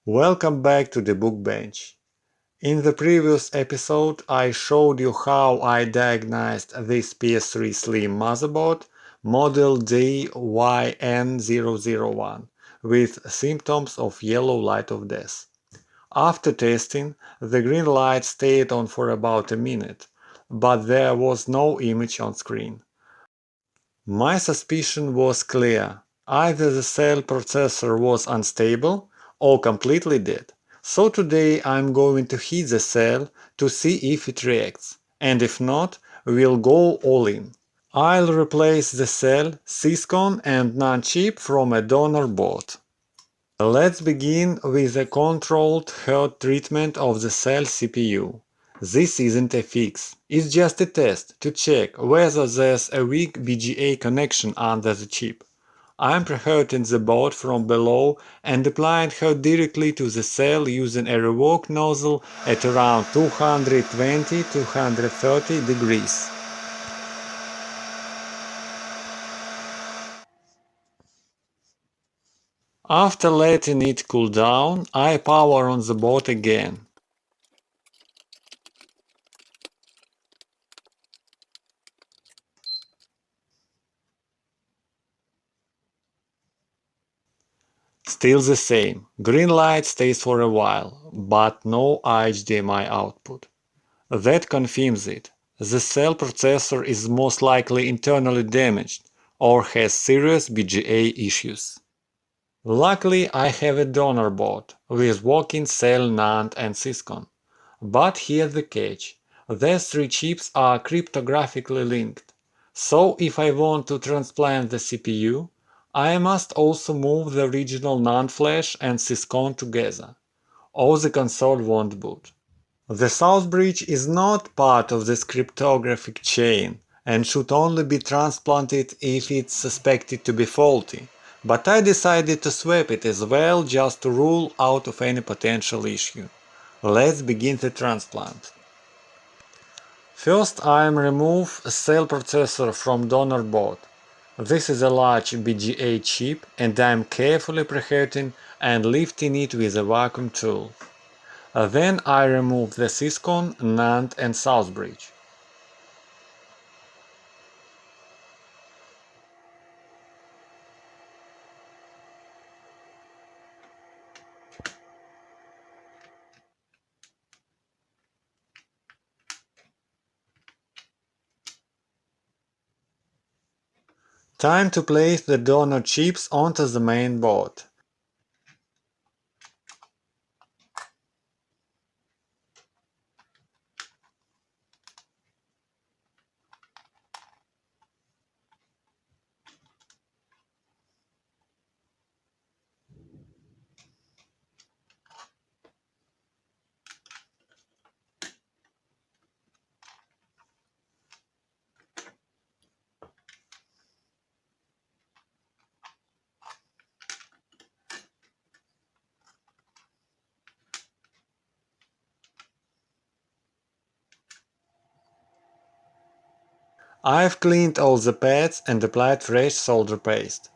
Welcome back to DebugBench. In the previous episode, I showed you how I diagnosed this PS3 Slim motherboard, model DYN001, with symptoms of yellow light of death. After testing, the green light stayed on for about a minute, but there was no image on screen. My suspicion was clear. Either the cell processor was unstable or completely dead. So today I'm going to hit the cell to see if it reacts, and if not, we'll go all in. I'll replace the cell, Syscon and NAND chip from a donor board. Let's begin with a controlled hurt treatment of the cell CPU. This isn't a fix, it's just a test to check whether there's a weak BGA connection under the chip. I'm preheating the board from below and applying hurt directly to the cell using a rework nozzle at around 220–230 degrees. After letting it cool down, I power on the board again. Still the same, green light stays for a while, but no HDMI output. That confirms it. The cell processor is most likely internally damaged or has serious BGA issues. Luckily, I have a donor board with working cell NAND and Syscon. But here's the catch. These three chips are cryptographically linked. So if I want to transplant the CPU, I must also move the original NAND flash and Syscon together, or the console won't boot. The Southbridge is not part of this cryptographic chain and should only be transplanted if it's suspected to be faulty, but I decided to swap it as well just to rule out of any potential issue. Let's begin the transplant. First I remove a cell processor from donor board. This is a large BGA chip and I am carefully preheating and lifting it with a vacuum tool. Then I remove the Syscon, NAND and Southbridge. Time to place the donor chips onto the main board. I've cleaned all the pads and applied fresh solder paste.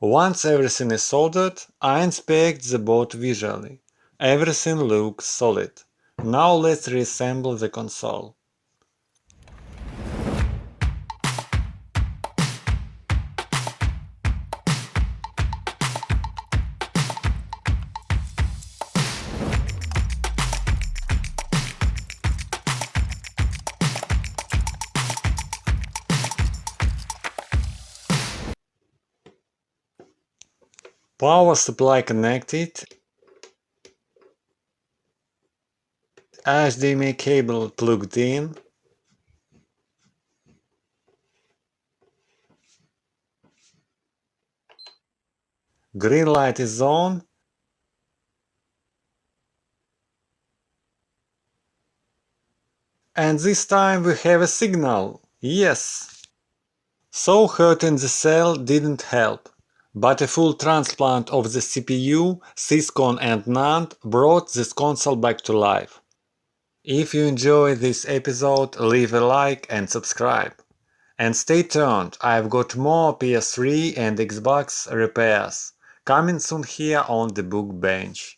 Once everything is soldered, I inspect the board visually. Everything looks solid. Now let's reassemble the console. Power supply connected, HDMI cable plugged in, green light is on, and this time we have a signal, yes! So hurting the cell didn't help, but a full transplant of the CPU, Syscon and NAND brought this console back to life. If you enjoyed this episode, leave a like and subscribe. And stay tuned, I've got more PS3 and Xbox repairs coming soon here on DebugBench.